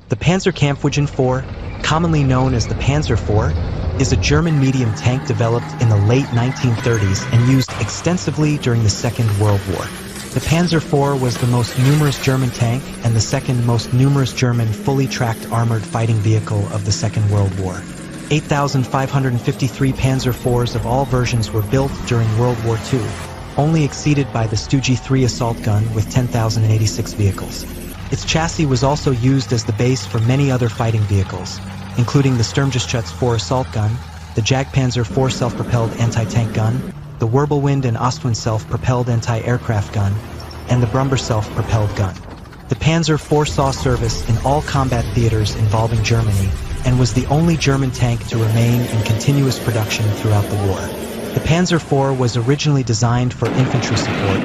The Panzerkampfwagen IV, commonly known as the Panzer IV, is a German medium tank developed in the late 1930s and used extensively during the Second World War. The Panzer IV was the most numerous German tank and the second most numerous German fully tracked armored fighting vehicle of the Second World War. 8,553 Panzer IVs of all versions were built during World War II, only exceeded by the Stug III assault gun with 10,086 vehicles. Its chassis was also used as the base for many other fighting vehicles, including the Sturmgeschütz IV assault gun, the Jagdpanzer IV self-propelled anti-tank gun, the Wirbelwind and Ostwind self-propelled anti-aircraft gun, and the Brummbär self-propelled gun. The Panzer IV saw service in all combat theaters involving Germany and was the only German tank to remain in continuous production throughout the war. The Panzer IV was originally designed for infantry support,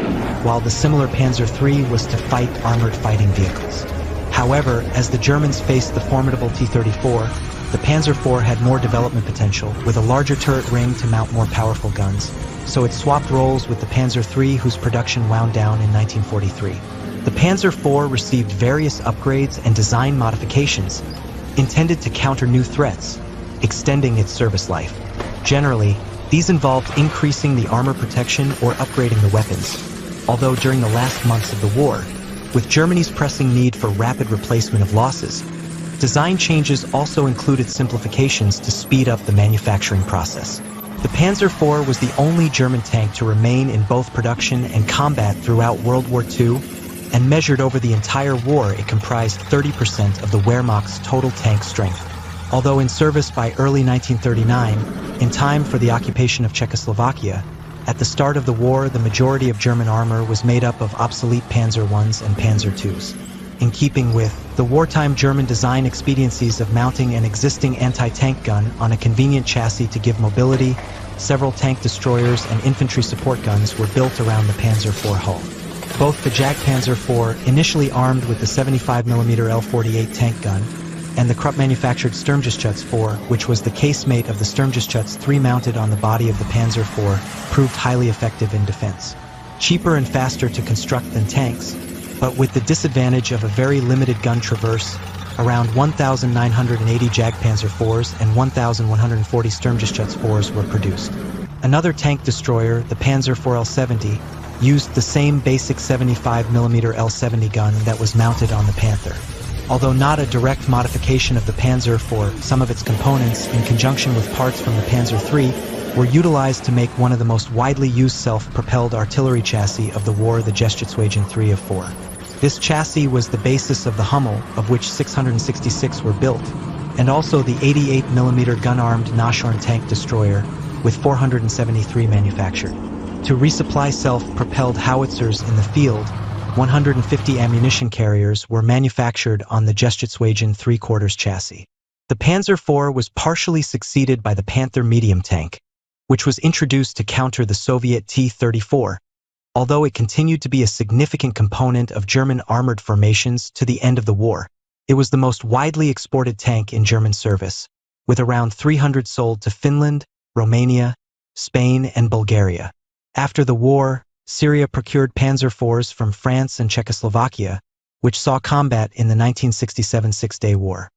while the similar Panzer III was to fight armored fighting vehicles. However, as the Germans faced the formidable T-34, the Panzer IV had more development potential, with a larger turret ring to mount more powerful guns, so it swapped roles with the Panzer III, whose production wound down in 1943. The Panzer IV received various upgrades and design modifications intended to counter new threats, extending its service life. Generally, these involved increasing the armor protection or upgrading the weapons, although during the last months of the war, with Germany's pressing need for rapid replacement of losses, design changes also included simplifications to speed up the manufacturing process. The Panzer IV was the only German tank to remain in both production and combat throughout World War II, and measured over the entire war, it comprised 30% of the Wehrmacht's total tank strength. Although in service by early 1939, in time for the occupation of Czechoslovakia, at the start of the war, the majority of German armor was made up of obsolete Panzer Is and Panzer IIs. In keeping with the wartime German design expediencies of mounting an existing anti-tank gun on a convenient chassis to give mobility, several tank destroyers and infantry support guns were built around the Panzer IV hull. Both the Jagdpanzer IV, initially armed with the 75mm L48 tank gun, and the Krupp-manufactured Sturmgeschütz IV, which was the casemate of the Sturmgeschütz III mounted on the body of the Panzer IV, proved highly effective in defense. Cheaper and faster to construct than tanks, but with the disadvantage of a very limited gun traverse, around 1,980 Jagdpanzer IVs and 1,140 Sturmgeschütz IVs were produced. Another tank destroyer, the Panzer IV L70, used the same basic 75mm L70 gun that was mounted on the Panther. Although not a direct modification of the Panzer IV, some of its components, in conjunction with parts from the Panzer III, were utilized to make one of the most widely used self-propelled artillery chassis of the war, the Geschützwagen III of IV. This chassis was the basis of the Hummel, of which 666 were built, and also the 88mm gun-armed Nashorn tank destroyer, with 473 manufactured. To resupply self-propelled howitzers in the field, 150 ammunition carriers were manufactured on the Geschützwagen III chassis. The Panzer IV was partially succeeded by the Panther medium tank, which was introduced to counter the Soviet T-34, although it continued to be a significant component of German armored formations to the end of the war. It was the most widely exported tank in German service, with around 300 sold to Finland, Romania, Spain, and Bulgaria. After the war, Syria procured Panzer IVs from France and Czechoslovakia, which saw combat in the 1967 Six-Day War.